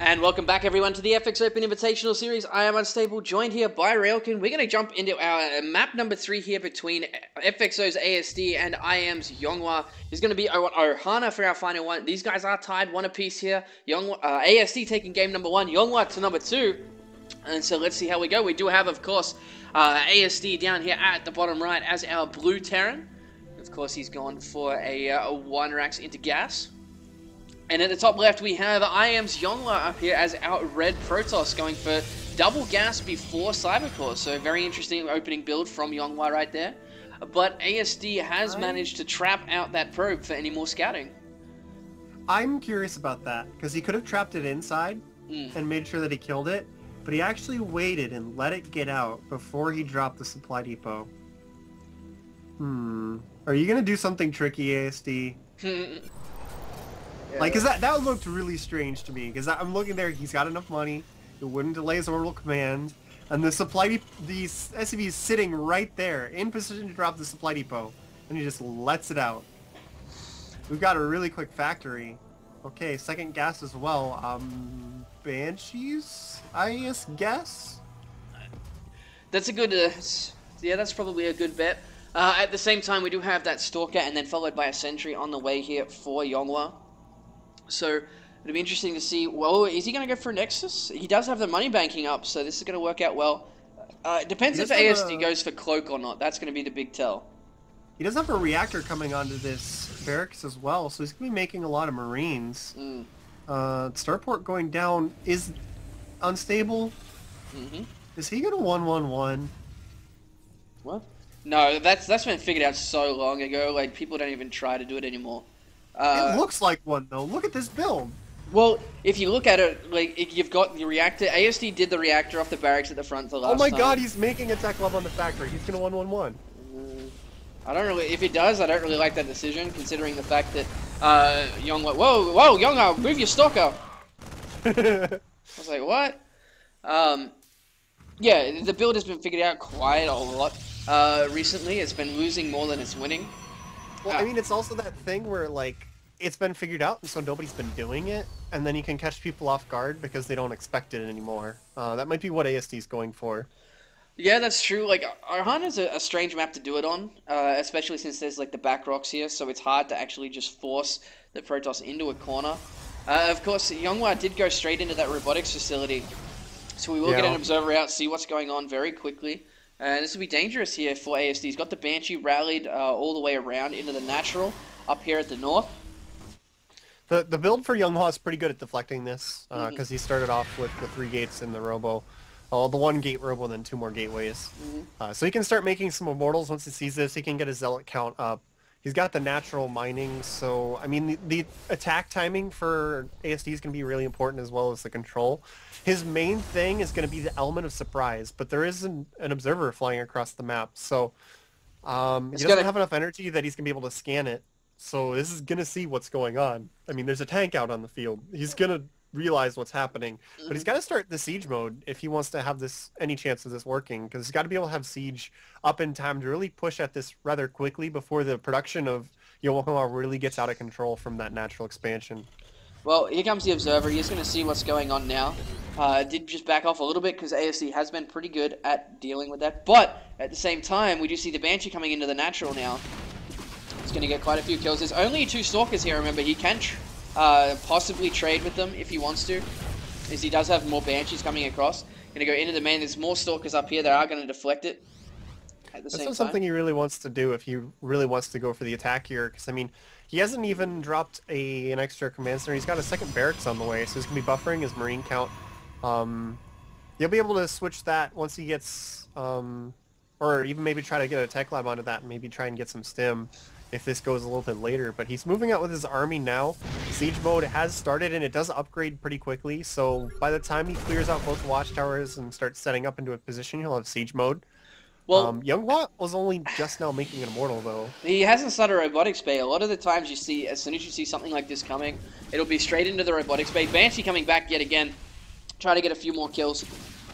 And welcome back everyone to the FX Open Invitational Series. I am Unstable, joined here by Railkin. We're going to jump into our map number 3 here between FXOasd and IMYonghwa. There's going to be Ohana for our final one. These guys are tied, one apiece here. ASD taking game number 1, Yonghwa to number 2. And so let's see how we go. We do have, of course, ASD down here at the bottom right as our blue Terran. Of course, he's gone for a 1 racks into gas. And at the top left, we have IMYonghwa up here as our red Protoss going for double gas before Cybercore. So very interesting opening build from Yonghwa right there. But ASD has managed to trap out that probe for any more scouting. I'm curious about that, because he could have trapped it inside and made sure that he killed it, but he actually waited and let it get out before he dropped the supply depot. Are you going to do something tricky, ASD? Like, cause that looked really strange to me. Because I'm looking there, he's got enough money. It wouldn't delay his orbital command, and the SCV is sitting right there in position to drop the supply depot, and he just lets it out. We've got a really quick factory. Okay, second gas as well. Banshees, I guess. That's a good. Yeah, that's probably a good bet. At the same time, we do have that Stalker, and then followed by a Sentry on the way here for Yonghwa. So it'll be interesting to see, well, is he going to go for Nexus? He does have the money banking up, so this is going to work out well. It depends if ASD goes for Cloak or not. That's going to be the big tell. He does have a reactor coming onto this barracks as well, so he's going to be making a lot of Marines. Starport going down is unstable. Is he going to 1-1-1? What? No, that's been figured out so long ago. Like, people don't even try to do it anymore. It looks like one, though. Look at this build. Well, if you look at it, like, you've got the reactor. ASD did the reactor off the barracks at the front the last time. Oh my god, he's making a tech lab on the factory. He's going to 1-1-1. I don't really, if he does, I don't really like that decision, considering the fact that, Yonghwa, whoa, Yonghwa, move your Stalker! I was like, what? Yeah, the build has been figured out quite a lot, recently. It's been losing more than it's winning. Well, I mean, it's also that thing where, like, it's been figured out, and so nobody's been doing it, and then you can catch people off guard because they don't expect it anymore. That might be what ASD's going for. Yeah, that's true. Like, Arhan is a strange map to do it on, especially since there's, like, the back rocks here, so it's hard to actually just force the Protoss into a corner. Of course, Yonghwa did go straight into that robotics facility, so we will get an observer out, see what's going on very quickly. And this will be dangerous here for ASD. He's got the Banshee rallied all the way around into the natural up here at the north. The build for Yonghwa is pretty good at deflecting this, because he started off with the 3 gates in the robo. Oh, the 1 gate robo and then 2 more gateways. So he can start making some immortals once he sees this. He can get his zealot count up. He's got the natural mining, so I mean the attack timing for ASD is going to be really important, as well as the control. His main thing is going to be the element of surprise, but there is an observer flying across the map, so he doesn't have enough energy that he's going to be able to scan it. So this is going to see what's going on. I mean, there's a tank out on the field. He's going to realize what's happening, but he's got to start the siege mode if he wants to have any chance of this working, because he's got to be able to have siege up in time to really push at this rather quickly before the production of Yonghwa really gets out of control from that natural expansion. Well, here comes the observer. He's going to see what's going on now. Did just back off a little bit because ASD has been pretty good at dealing with that, but at the same time we do see the Banshee coming into the natural now. He's going to get quite a few kills. There's only 2 Stalkers here, remember. He can possibly trade with them if he wants to, as he does have more Banshees coming across. Going to go into the main. There's more Stalkers up here that are going to deflect it at the same time. That's not something he really wants to do if he really wants to go for the attack here, because I mean, he hasn't even dropped an extra command center. He's got a second barracks on the way, so he's going to be buffering his Marine count. He'll be able to switch that once he gets, or even maybe try to get a tech lab onto that and maybe try and get some stim if this goes a little bit later. But he's moving out with his army now. Siege mode has started, and it does upgrade pretty quickly, so by the time he clears out both watchtowers and starts setting up into a position, he'll have siege mode. Well, Yonghwa was only just now making an immortal, though. He hasn't started robotics bay. A lot of the times you see, as soon as you see something like this coming, it'll be straight into the robotics bay. Banshee coming back yet again, try to get a few more kills.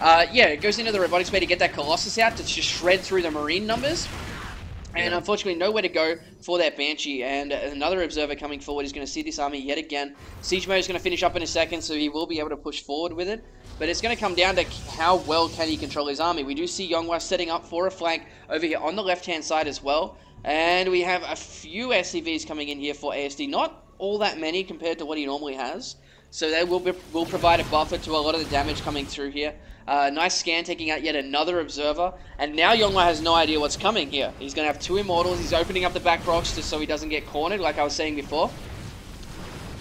Yeah, it goes into the robotics bay to get that Colossus out to just shred through the Marine numbers. And unfortunately, nowhere to go for that Banshee. And another observer coming forward is going to see this army yet again. Siege mode is going to finish up in a second, so he will be able to push forward with it. But it's going to come down to how well can he control his army. We do see Yonghwa setting up for a flank over here on the left-hand side as well. And we have a few SCVs coming in here for ASD. Not all that many compared to what he normally has. So they will provide a buffer to a lot of the damage coming through here. Nice scan taking out yet another observer. And now Yonghwa has no idea what's coming here. He's going to have 2 immortals. He's opening up the back rocks just so he doesn't get cornered, like I was saying before.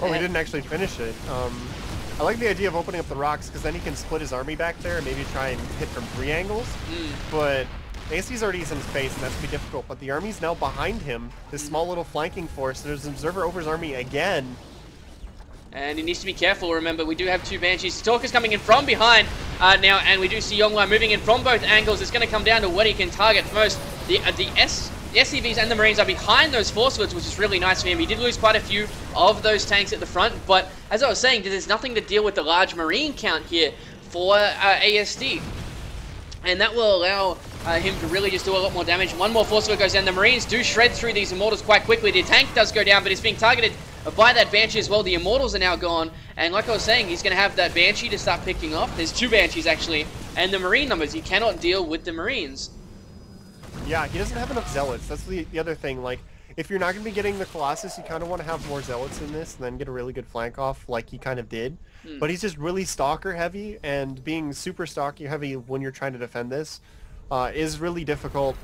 Oh, we didn't actually finish it. I like the idea of opening up the rocks because then he can split his army back there and maybe try and hit from 3 angles. But ASD's already in his face, and that's going to be difficult. But the army's now behind him, this small little flanking force. There's an observer over his army again. And he needs to be careful. Remember, we do have 2 Banshees. Stalker's coming in from behind now, and we do see Yonghwa moving in from both angles. It's going to come down to what he can target most. The SCVs and the Marines are behind those force fields, which is really nice for him. He did lose quite a few of those tanks at the front, but as I was saying, there's nothing to deal with the large Marine count here for ASD. And that will allow him to really just do a lot more damage. 1 more force field goes down. The Marines do shred through these Immortals quite quickly. The tank does go down, but it's being targeted by that Banshee as well. The Immortals are now gone, and like I was saying, he's going to have that Banshee to start picking off. There's 2 Banshees actually, and the Marine numbers. He cannot deal with the Marines. Yeah, he doesn't have enough Zealots. That's the other thing. Like, if you're not going to be getting the Colossus, you kind of want to have more Zealots in this, and then get a really good flank off, like he kind of did. But he's just really Stalker heavy, and being super Stalker heavy when you're trying to defend this is really difficult.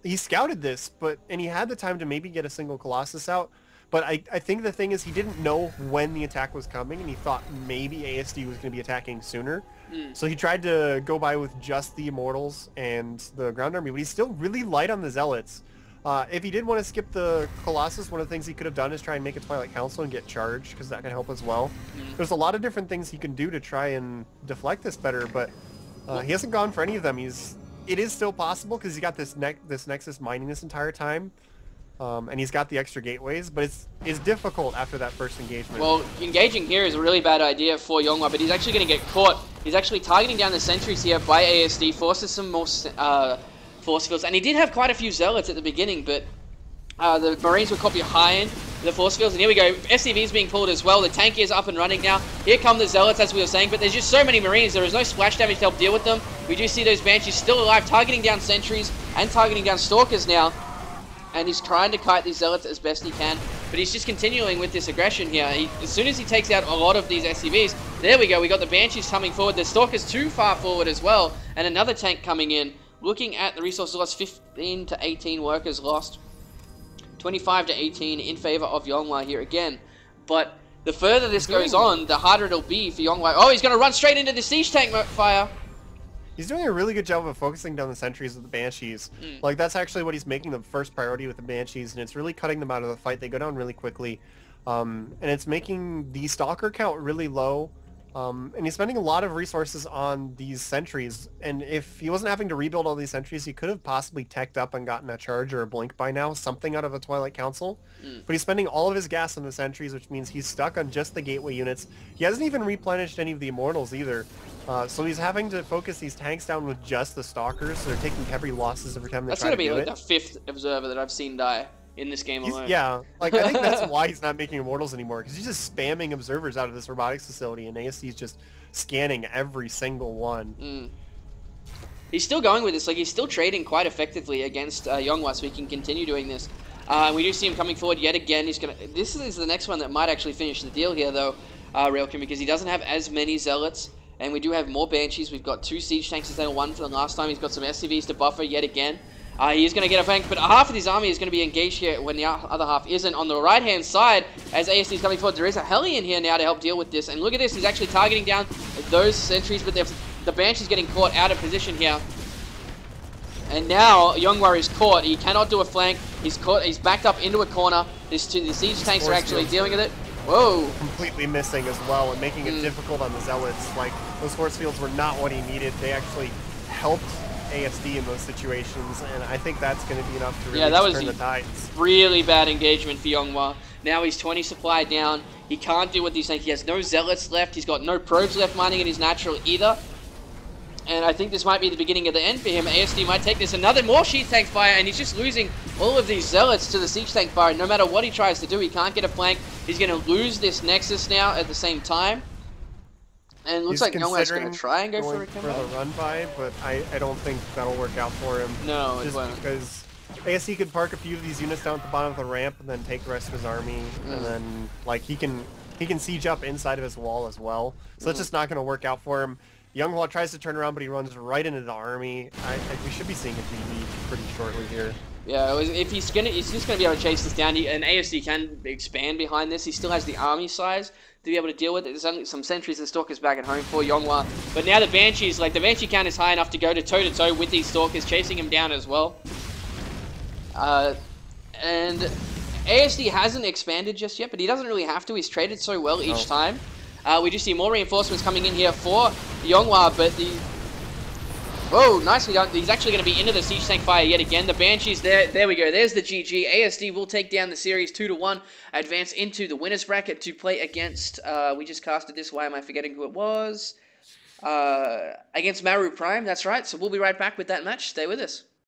He scouted this, and he had the time to maybe get a single Colossus out. But I think the thing is he didn't know when the attack was coming, and he thought maybe ASD was going to be attacking sooner. So he tried to go by with just the Immortals and the ground army, but he's still really light on the Zealots. If he did want to skip the Colossus, one of the things he could have done is try and make a Twilight Council and get charged, because that can help as well. There's a lot of different things he can do to try and deflect this better, but he hasn't gone for any of them. It is still possible, because he's got this Nexus mining this entire time. And he's got the extra gateways, but it's difficult after that first engagement. Well, engaging here is a really bad idea for Yonghwa, but he's actually going to get caught. He's actually targeting down the sentries here by ASD, forces some more force fields, and he did have quite a few Zealots at the beginning, but the Marines were caught behind the force fields, and here we go. SCV's being pulled as well. The tank is up and running now. Here come the Zealots, as we were saying, but there's just so many Marines. There is no splash damage to help deal with them. We do see those Banshees still alive, targeting down sentries and targeting down Stalkers now. And he's trying to kite these Zealots as best he can, but he's just continuing with this aggression here. As soon as he takes out a lot of these SCVs, there we go, we got the Banshees coming forward, the Stalkers too far forward as well, and another tank coming in. Looking at the resources lost, 15 to 18 workers lost, 25 to 18 in favor of Yonghwa here again. But the further this goes on, the harder it'll be for Yonghwa. Oh, he's going to run straight into the siege tank fire. He's doing a really good job of focusing down the sentries with the Banshees. Like, that's actually what he's making the first priority with the Banshees, and it's really cutting them out of the fight. They go down really quickly, and it's making the Stalker count really low. And he's spending a lot of resources on these sentries, and if he wasn't having to rebuild all these sentries, he could have possibly teched up and gotten a charge or a blink by now, something out of a Twilight Council. But he's spending all of his gas on the sentries, which means he's stuck on just the gateway units. He hasn't even replenished any of the Immortals either. So he's having to focus these tanks down with just the Stalkers, so they're taking heavy losses every time they try to do it. That's going to be like the 5th observer that I've seen die in this game alone. Yeah, like, I think that's why he's not making Immortals anymore, because he's just spamming observers out of this robotics facility, and ASD's just scanning every single one. He's still going with this, like, he's still trading quite effectively against Yonghwa, so he can continue doing this. We do see him coming forward yet again. This is the next one that might actually finish the deal here, though, Railkin, because he doesn't have as many Zealots, and we do have more Banshees. We've got 2 Siege Tanks instead of 1 for the last time. He's got some SCVs to buffer yet again. He is going to get a flank, but half of his army is going to be engaged here when the other half isn't. On the right-hand side, as ASD is coming forward, there is a heli in here now to help deal with this. And look at this, he's actually targeting down those sentries, but the Banshee's getting caught out of position here. And now Yonghwa is caught. He cannot do a flank. He's caught. He's backed up into a corner. The siege tanks are actually dealing with it. Whoa! Completely missing as well, and making it difficult on the Zealots. Like, those force fields were not what he needed. They actually helped ASD in those situations, and I think that's going to be enough to really turn the tides. Really bad engagement for Yonghwa. Now he's 20 supply down. He can't do what he's saying. He has no Zealots left. He's got no probes left mining in his natural either. And I think this might be the beginning of the end for him. ASD might take this. More sheath tank fire, and he's just losing all of these zealots to the siege tank fire. No matter what he tries to do, he can't get a flank. He's going to lose this nexus now at the same time. And it looks like Youngwa's going to try and go for a the run by, but I don't think that'll work out for him. No, just because ASD could park a few of these units down at the bottom of the ramp and then take the rest of his army, and then like he can siege up inside of his wall as well. So it's just not going to work out for him. Younghwa tries to turn around, but he runs right into the army. We should be seeing a DV pretty shortly here. Yeah, if he's just gonna be able to chase this down. And ASD can expand behind this. He still has the army size to be able to deal with it. There's only some sentries and stalkers back at home for Younghwa. But now the Banshees, like the Banshee count is high enough to go to toe with these stalkers, chasing him down as well. And ASD hasn't expanded just yet, but he doesn't really have to. He's traded so well each time. We just see more reinforcements coming in here for Younghwa, but the... Whoa, nicely done. He's actually going to be into the siege tank fire yet again. The Banshees, there we go. There's the GG. ASD will take down the series 2-1, advance into the winners bracket to play against, we just casted this, why am I forgetting who it was? Against Maru Prime, that's right. So we'll be right back with that match. Stay with us.